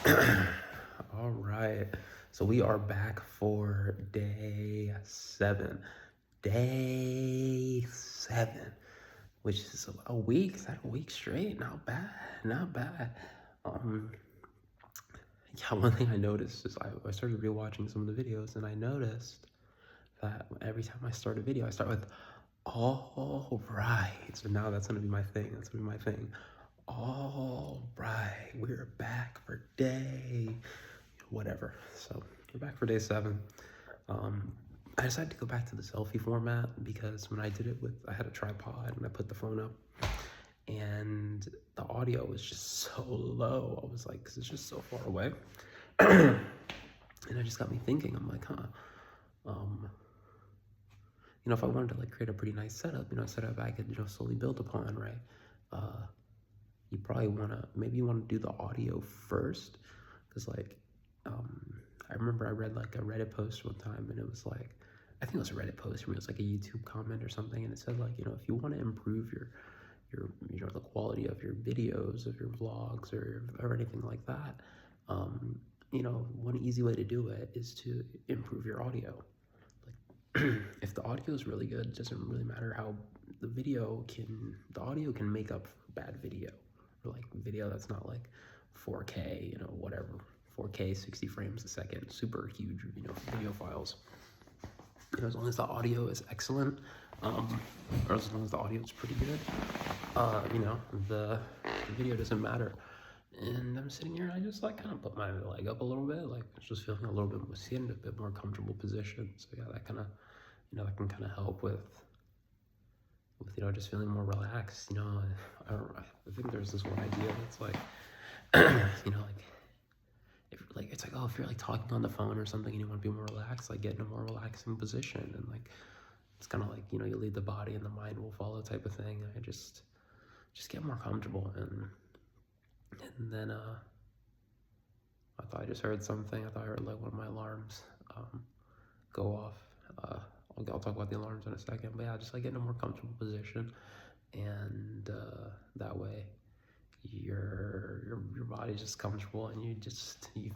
All right. So we are back for day 7. Day 7, which is a week. Is that a week straight? Not bad. Not bad. Um, yeah, one thing I noticed is I started rewatching some of the videos and I noticed that every time I start a video, I start with, all right. So now that's going to be my thing. That's going to be my thing. All right. We're back for day whatever. So we're back for day 7. I decided to go back to the selfie format because when I did it I had a tripod and I put the phone up and the audio was just so low. I was like, because it's just so far away. And it just got me thinking, I'm like, if I wanted to like create a pretty nice setup, setup I could, slowly build upon, right? You probably maybe you want to do the audio first because like, I remember I read like a Reddit post one time and it was like, I think it was a Reddit post or it was like a YouTube comment or something, and it said like, if you want to improve your the quality of your videos, of your vlogs or anything like that, one easy way to do it is to improve your audio. Like if the audio is really good, it doesn't really matter how the audio can make up for bad video, or like video that's not like 4K, whatever, 4K 60 frames a second, super huge, video files. As long as the audio is excellent, or as long as the audio is pretty good, the video doesn't matter. And I'm sitting here, I just like kind of put my leg up a little bit, like just feeling a little bit more, in a bit more comfortable position. So yeah, that kind of, that can kind of help with just feeling more relaxed. I think there's this one idea that's like, like it's like, oh, if you're like talking on the phone or something and you want to be more relaxed, like get in a more relaxing position, and like it's kind of like, you lead the body and the mind will follow type of thing. I just get more comfortable, and then I thought I just heard something. I thought I heard like one of my alarms go off. I'll talk about the alarms in a second, but yeah, just like get in a more comfortable position, and that way your body's just comfortable, and you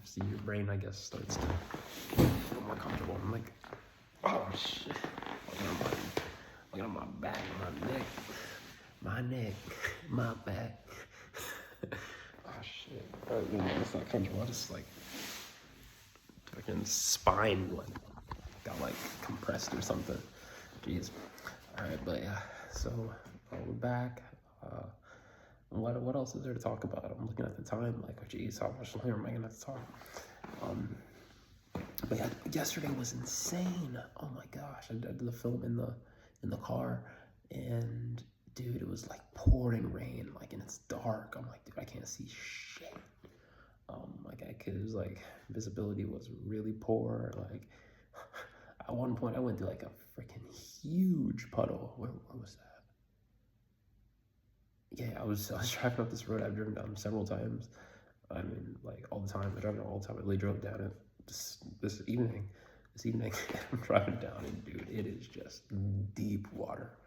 see your brain, I guess, starts to feel more comfortable. I'm like, oh shit, look at my back, my neck, my back. Oh shit, it's not comfortable. I just like fucking spine got like compressed or something. Jeez. All right, but yeah, so we're back. What else is there to talk about? I'm looking at the time, like, oh, geez, how much longer am I gonna have to talk? But yeah, yesterday was insane. Oh my gosh, I did the film in the car, and dude, it was like pouring rain, like, and it's dark. I'm like, dude, I can't see shit. It was like visibility was really poor. Like, at one point, I went through like a freaking huge puddle. Where was that? Yeah, I was driving up this road I've driven down several times. I mean, like all the time. I drive it all the time. I really drove down it this evening. This evening, I'm driving down, and dude, it is just deep water.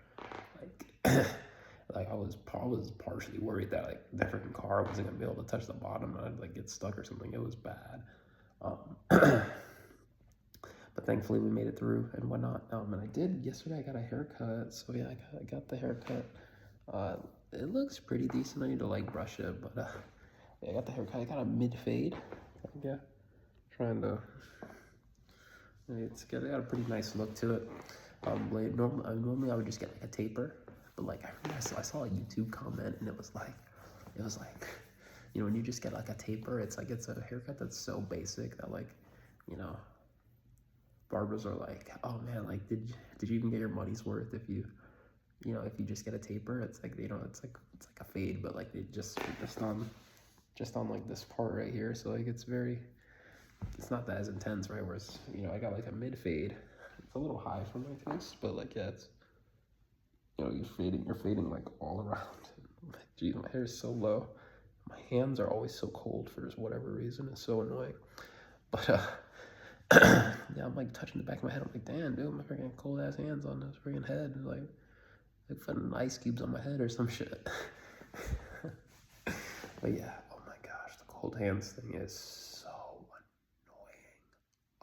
Like, like I was partially worried that like the freaking car wasn't gonna be able to touch the bottom and I'd like get stuck or something. It was bad. But thankfully we made it through and whatnot. And I did yesterday. I got a haircut, so yeah, I got the haircut. It looks pretty decent. I need to like brush it, but yeah, I got the haircut. I got a mid fade. Yeah, trying to. It got a pretty nice look to it. Normally I would just get like a taper, but like I saw a YouTube comment and it was like, when you just get like a taper, it's like it's a haircut that's so basic that like, barbers are like, oh man, like did you even get your money's worth if you just get a taper? It's like it's like a fade, but like they just on like this part right here, so like it's not that as intense, right? Whereas I got like a mid fade. It's a little high for my taste, but like yeah, it's you're fading like all around. Geez, my hair is so low. My hands are always so cold for whatever reason. It's so annoying. But yeah, I'm like touching the back of my head. I'm like, damn, dude, my freaking cold ass hands on this freaking head. Like putting ice cubes on my head or some shit. But yeah, oh my gosh, the cold hands thing is so annoying.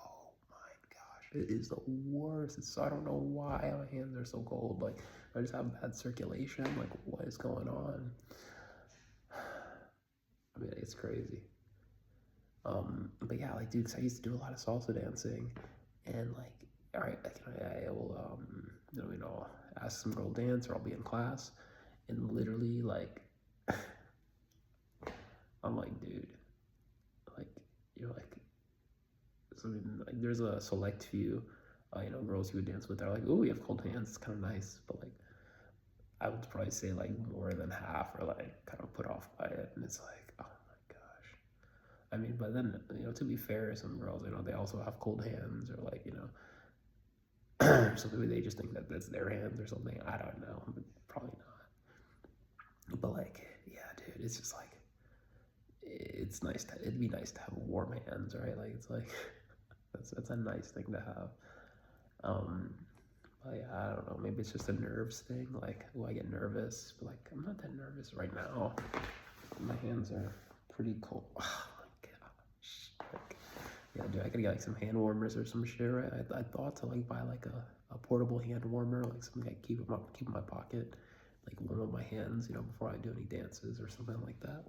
Oh my gosh, it is the worst. I don't know why my hands are so cold. Like, I just have bad circulation. Like, what is going on? I mean, it's crazy. But yeah, like, dude, 'cause I used to do a lot of salsa dancing, and like, all right, I will, ask some girl to dance, or I'll be in class, and literally, like, I'm like, dude, like, you're like, so like, there's a select few, girls you would dance with. They're like, oh, you have cold hands. It's kind of nice, but like, I would probably say like more than half are like kind of put off by it, and it's like, oh my gosh. I mean, but then, to be fair, some girls, they also have cold hands, or like, so maybe they just think that that's their hands or something. I don't know, but probably not. But like, yeah, dude, it's just like, it'd be nice to have warm hands, right? Like, it's like, that's a nice thing to have. But yeah, I don't know, maybe it's just a nerves thing. Like, oh, I get nervous, but like, I'm not that nervous right now. My hands are pretty cold. Oh my gosh. Like, yeah, dude, I gotta get like some hand warmers or some shit, right? I thought to like buy like a portable hand warmer, like something I keep in my pocket, like warm up my hands, before I do any dances or something like that.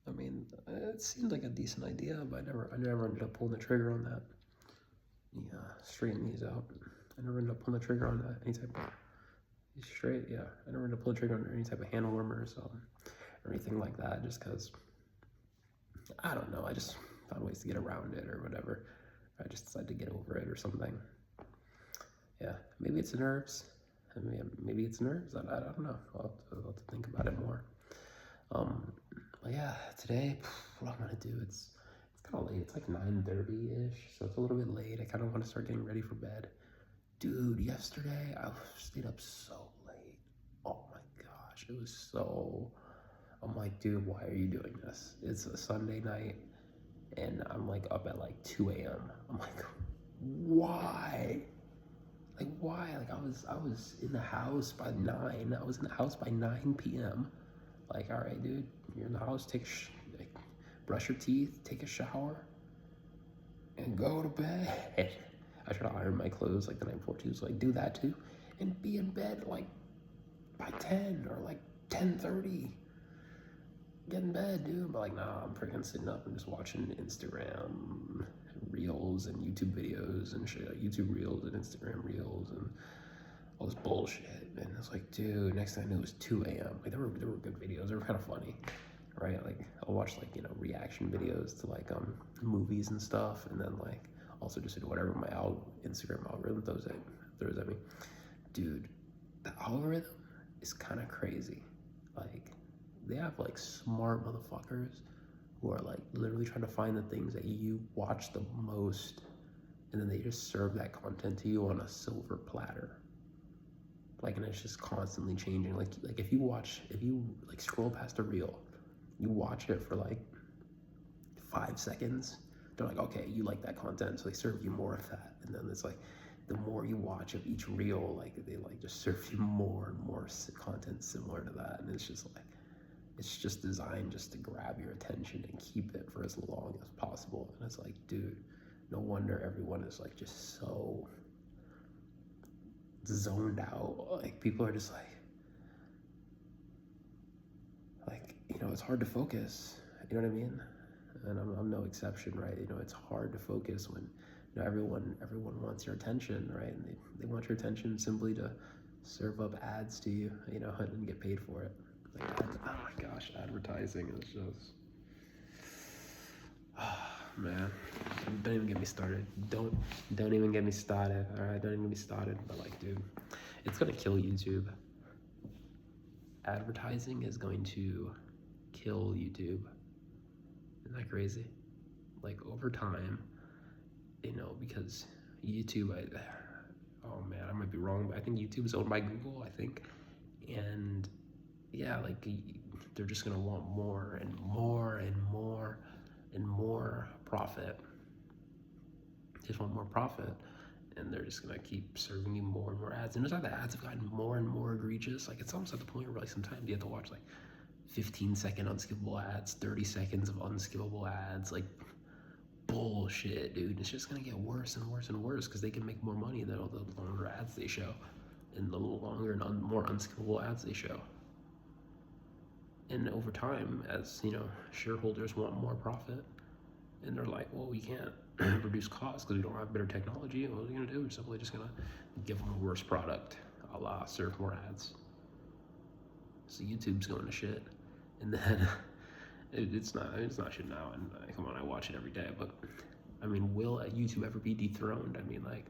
I mean, it seemed like a decent idea, but I never ended up pulling the trigger on that. Yeah, straighten these out. I never ended up pulling the trigger on that, any type of straight. Yeah, I never ended up pulling the trigger on any type of hand warmers or anything like that, just because I don't know. I just found ways to get around it or whatever. I just decided to get over it or something. Yeah, maybe it's nerves. Maybe it's nerves. I don't know. I'll have to think about it more. But yeah, today, what I'm gonna do, it's kind of late. It's like 9:30-ish, so it's a little bit late. I kind of want to start getting ready for bed. Dude, yesterday, I stayed up so late. Oh my gosh, it was so... I'm like, dude, why are you doing this? It's a Sunday night, and I'm like up at like 2 a.m. I'm like, why? Like, why? Like, I was in the house by 9. I was in the house by 9 p.m. Like, all right, dude, you're in the house, like, brush your teeth, take a shower, and go to bed. I try to iron my clothes like the night before too, so like do that too, and be in bed like by 10 or like 10:30. Get in bed, dude. But like, nah, I'm freaking sitting up and just watching Instagram reels and YouTube videos and shit, like YouTube reels and Instagram reels and all this bullshit. And it's like, dude, next thing I knew it was 2 a.m. Like, there were good videos. They were kind of funny, right? Like, I'll watch like, reaction videos to like movies and stuff, and then like also just whatever my Instagram algorithm throws at me. Dude, the algorithm is kind of crazy. Like, they have like smart motherfuckers who are like literally trying to find the things that you watch the most, and then they just serve that content to you on a silver platter. Like, and it's just constantly changing. Like if you like scroll past a reel, you watch it for like 5 seconds, they're like, okay, you like that content, so they serve you more of that. And then it's like, the more you watch of each reel, like they like just serve you more and more content similar to that. And it's just like, it's just designed just to grab your attention and keep it for as long as possible. And it's like, dude, no wonder everyone is like just so zoned out. Like, people are just like, it's hard to focus. You know what I mean? And I'm no exception, right? It's hard to focus when everyone wants your attention, right? And they want your attention simply to serve up ads to you, and get paid for it. Like, oh my gosh, advertising is just, man, don't even get me started. Don't even get me started. All right, don't even get me started. But like, dude, it's gonna kill YouTube. Advertising is going to kill YouTube. Isn't that crazy? Like, over time, because YouTube, oh man, I might be wrong, but I think YouTube is owned by Google, I think. And yeah, like, they're just gonna want more and more and more and more profit. They just want more profit, and they're just gonna keep serving you more and more ads. And it's like the ads have gotten more and more egregious. Like, it's almost at the point where like sometimes you have to watch like 15-second unskippable ads, 30 seconds of unskippable ads, like bullshit, dude. It's just gonna get worse and worse and worse because they can make more money than all the longer ads they show and the longer and more unskippable ads they show. And over time, as you know, shareholders want more profit, and they're like, well, we can't reduce costs because we don't have better technology. What are we gonna do? We're simply just gonna give them a worse product, a la serve more ads. So YouTube's going to shit, and then it's not shit now. And come on, I watch it every day. But I mean, will YouTube ever be dethroned? I mean, like,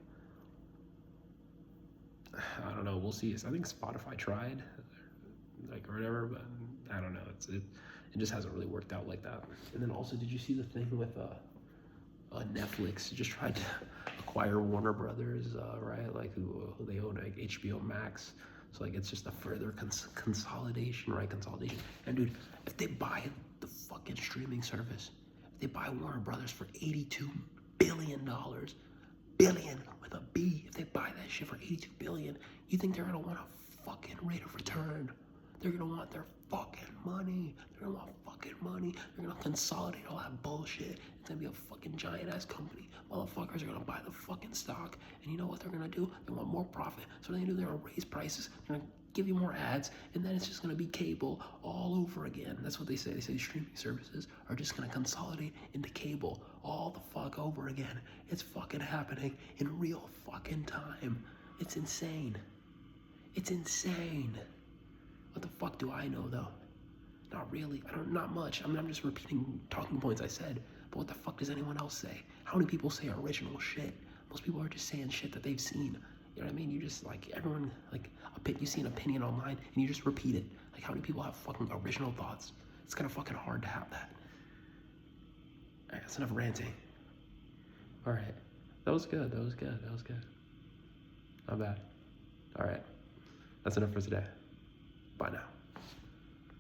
I don't know. We'll see. I think Spotify tried, like, or whatever, but I don't know. It just hasn't really worked out like that. And then also, did you see the thing with Netflix just tried to acquire Warner Brothers, right? Like who they own, like HBO Max. So like it's just a further consolidation, right? Consolidation. And dude, if they buy the fucking streaming service, if they buy Warner Brothers for $82 billion, billion with a B, if they buy that shit for $82 billion, you think they're gonna want a fucking rate of return? They're gonna want their fucking money. They're gonna want fucking money. They're gonna consolidate all that bullshit. It's gonna be a fucking giant ass company. Motherfuckers are gonna buy the fucking stock. And you know what they're gonna do? They want more profit. So they're gonna raise prices. They're gonna give you more ads. And then it's just gonna be cable all over again. That's what they say. They say streaming services are just gonna consolidate into cable all the fuck over again. It's fucking happening in real fucking time. It's insane. It's insane. What the fuck do I know though? Not really. Not much. I mean, I'm just repeating talking points I said. But what the fuck does anyone else say? How many people say original shit? Most people are just saying shit that they've seen. You know what I mean? You just like everyone like you see an opinion online and you just repeat it. Like how many people have fucking original thoughts? It's kind of fucking hard to have that. Alright, that's enough ranting. Alright. That was good. Not bad. Alright. That's enough for today. Bye now.